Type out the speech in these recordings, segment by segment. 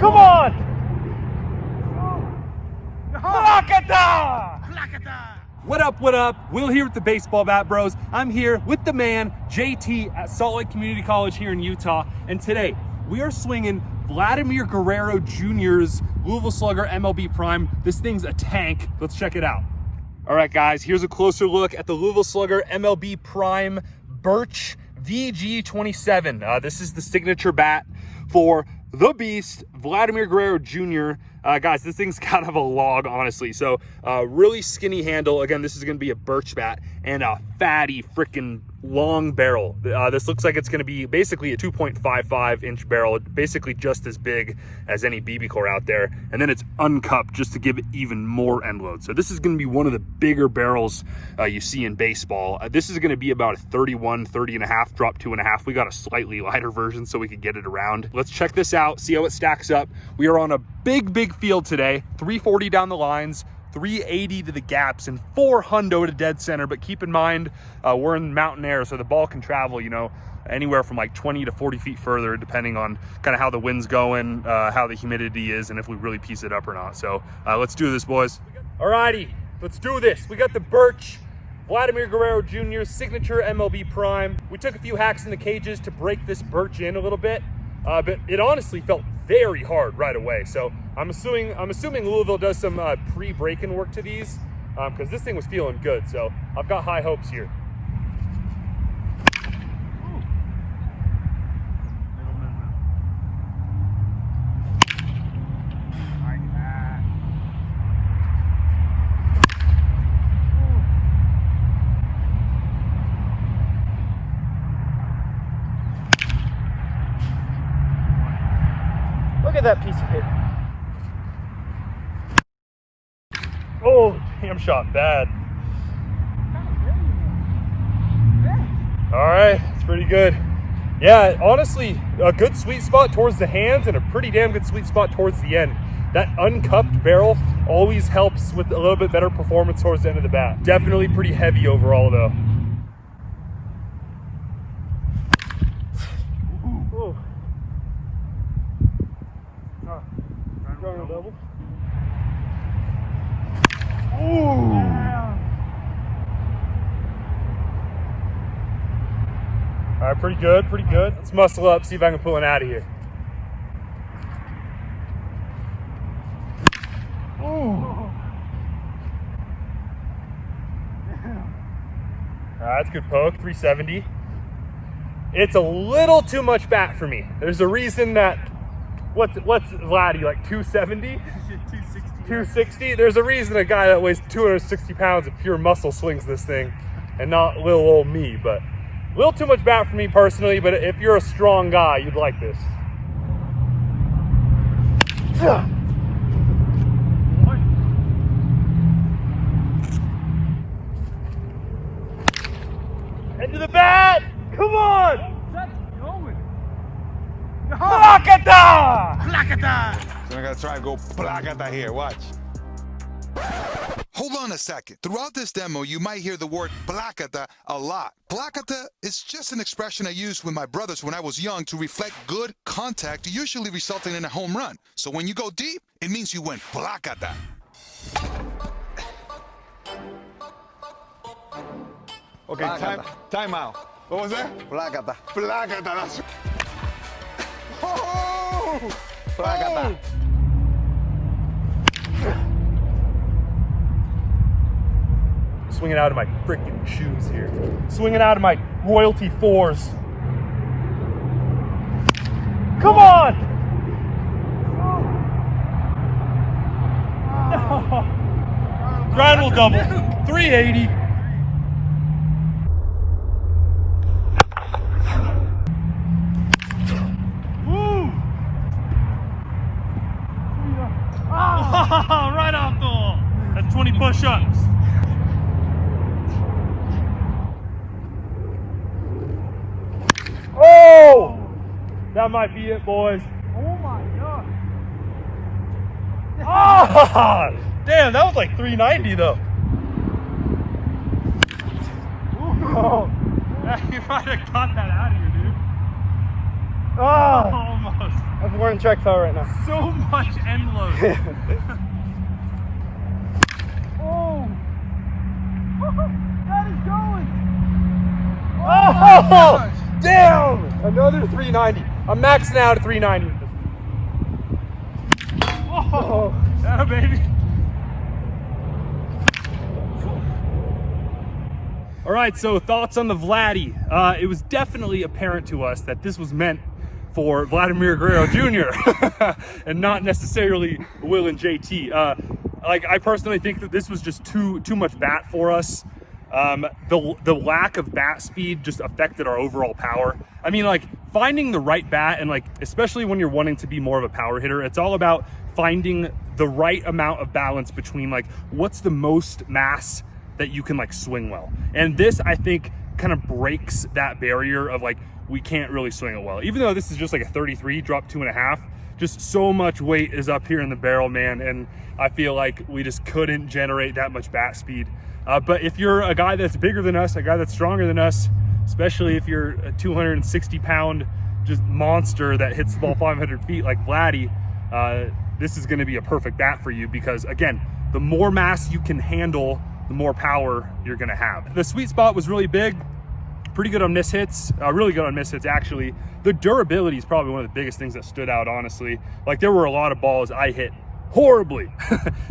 Come on! What up, what up? Will here with the Baseball Bat Bros. I'm here with the man, JT, at Salt Lake Community College here in Utah. And today, we are swinging Vladimir Guerrero Jr.'s Louisville Slugger MLB Prime. This thing's a tank. Let's check it out. All right, guys, here's a closer look at the Louisville Slugger MLB Prime Birch VG27. This is the signature bat for the beast, Vladimir Guerrero Jr. Guys, this thing's kind of a log, honestly. So really skinny handle. Again, this is going to be a birch bat and a fatty freaking long barrel. This looks like it's going to be basically a 2.55 inch barrel, basically just as big as any BB core out there. And then it's uncupped just to give it even more end load. So this is going to be one of the bigger barrels you see in baseball. This is going to be about a 30 and a half, drop 2.5. We got a slightly lighter version so we could get it around. Let's check this out, see how it stacks up. We are on a big field today, 340 down the lines, 380 to the gaps, and 400 to dead center. But keep in mind, we're in mountain air, so the ball can travel, you know, anywhere from like 20 to 40 feet further, depending on kind of how the wind's going, how the humidity is, and if we really piece it up or not. So let's do this, boys. Alrighty, let's do this. We got the Birch Vladimir Guerrero Jr. signature MLB Prime. We took a few hacks in the cages to break this birch in a little bit, but it honestly felt very hard right away. So I'm assuming Louisville does some pre-break-in work to these, because this thing was feeling good. So I've got high hopes here. Look at that piece of hit. Oh, damn shot, bad. All right, it's pretty good. Yeah, honestly, a good sweet spot towards the hands and a pretty damn good sweet spot towards the end. That uncupped barrel always helps with a little bit better performance towards the end of the bat. Definitely pretty heavy overall though. Double. Ooh. All right, pretty good, pretty good. Let's muscle up, see if I can pull one out of here. Ooh. All right, that's a good poke, 370. It's a little too much bat for me. There's a reason that What's Vladdy, like 270? 260. 260? There's a reason a guy that weighs 260 pounds of pure muscle swings this thing, and not little old me. But a little too much bat for me personally, but if you're a strong guy, you'd like this. Into the bat! Come on! Placata! Placata! So I gotta try and go placata here, watch. Hold on a second. Throughout this demo, you might hear the word placata a lot. Placata is just an expression I used with my brothers when I was young to reflect good contact, usually resulting in a home run. So when you go deep, it means you went placata. Okay, time out. What was that? Placata. Placata, that's... Oh! Placata. Swinging out of my freaking shoes here. Swinging out of my royalty 4s. Come on! Oh. Grind will double. 380. Right off the wall. That's 20 push-ups. Oh! That might be it, boys. Oh my God. Oh! Damn, that was like 390 though. Oh. You might have caught that out of here, dude. Oh, almost. I'm wearing track foul right now. So much end load. Oh! That is going! Oh! Damn! Another 390. I'm maxing out at 390. Oh, yeah, baby. All right, so thoughts on the Vladdy. It was definitely apparent to us that this was meant for Vladimir Guerrero Jr. and not necessarily Will and JT. Like, I personally think that this was just too much bat for us. The lack of bat speed just affected our overall power. I mean, like, finding the right bat, and like, especially when you're wanting to be more of a power hitter, it's all about finding the right amount of balance between like what's the most mass that you can like swing well. And this, I think, kind of breaks that barrier of like, we can't really swing it well. Even though this is just like a 33, drop 2.5, just so much weight is up here in the barrel, man. And I feel like we just couldn't generate that much bat speed. But if you're a guy that's bigger than us, a guy that's stronger than us, especially if you're a 260-pound just monster that hits the ball 500 feet like Vladdy, this is gonna be a perfect bat for you because, again, the more mass you can handle, the more power you're gonna have. The sweet spot was really big, pretty good on miss hits, really good on miss hits actually. The durability is probably one of the biggest things that stood out, honestly. Like, there were a lot of balls I hit horribly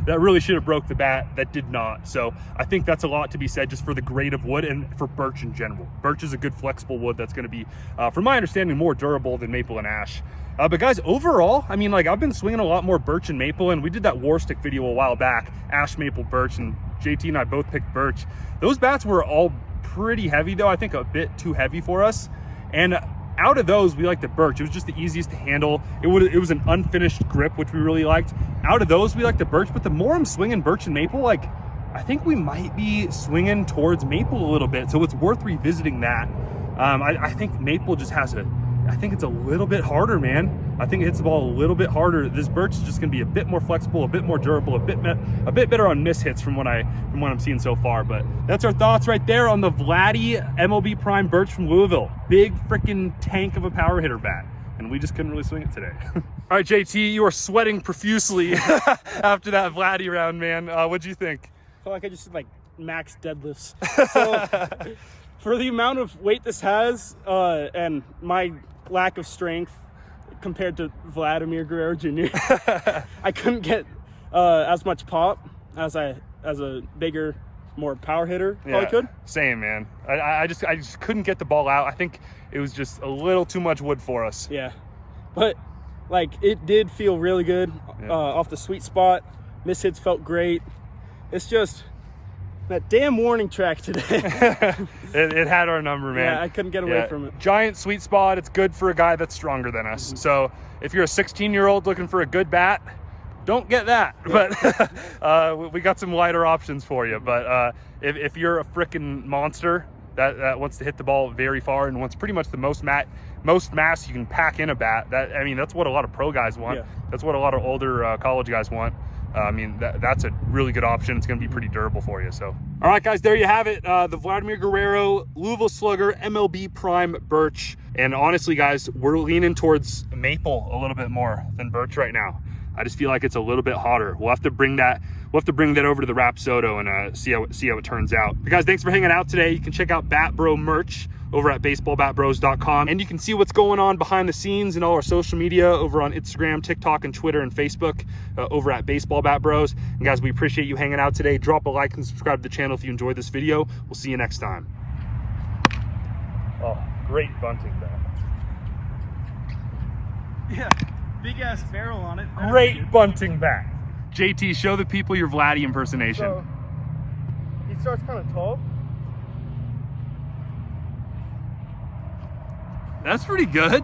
that really should have broke the bat that did not. So I think that's a lot to be said just for the grade of wood and for birch in general. Birch is a good flexible wood that's going to be, from my understanding, more durable than maple and ash. But guys, overall, I mean, like, I've been swinging a lot more birch and maple, and we did that war stick video a while back, ash, maple, birch, and JT and I both picked birch. Those bats were all pretty heavy though, I think a bit too heavy for us. And out of those, we liked the birch. It was just the easiest to handle. It was an unfinished grip, which we really liked. Out of those, we liked the birch, but the more I'm swinging birch and maple, like, I think we might be swinging towards maple a little bit. So it's worth revisiting that. I think maple just has I think it's a little bit harder, man. I think it hits the ball a little bit harder. This birch is just gonna be a bit more flexible, a bit more durable, a bit better on miss hits from what I'm seeing so far. But that's our thoughts right there on the Vladdy MLB Prime Birch from Louisville. Big freaking tank of a power hitter bat. And we just couldn't really swing it today. All right, JT, you are sweating profusely after that Vladdy round, man. What'd you think? I feel like I just did like max deadlifts. So for the amount of weight this has, and my lack of strength compared to Vladimir Guerrero Jr., I couldn't get as much pop as a bigger, more power hitter probably could. Same, man. I just couldn't get the ball out. I think it was just a little too much wood for us. Yeah, but like, it did feel really good off the sweet spot. Miss hits felt great. It's just that damn warning track today. it had our number, man. Yeah, I couldn't get away from it. Giant sweet spot. It's good for a guy that's stronger than us. So if you're a 16-year-old looking for a good bat, don't get that. But we got some lighter options for you. But if you're a freaking monster that wants to hit the ball very far and wants pretty much the most mass you can pack in a bat, that's what a lot of pro guys want. Yeah. That's what a lot of older college guys want. That's a really good option. It's going to be pretty durable for you. So, all right, guys, there you have it. The Vladimir Guerrero Louisville Slugger MLB Prime Birch. And honestly, guys, we're leaning towards maple a little bit more than birch right now. I just feel like it's a little bit hotter. We'll have to bring that over to the Rapsodo and see how it turns out. But guys, thanks for hanging out today. You can check out Bat Bro merch over at baseballbatbros.com, and you can see what's going on behind the scenes and all our social media over on Instagram, TikTok, and Twitter and Facebook over at Baseball Bat Bros. And guys, we appreciate you hanging out today. Drop a like and subscribe to the channel if you enjoyed this video. We'll see you next time. Oh, great bunting bat. Yeah, big ass barrel on it. Great bunting bat. JT, show the people your Vladdy impersonation. So, he starts kind of tall. That's pretty good.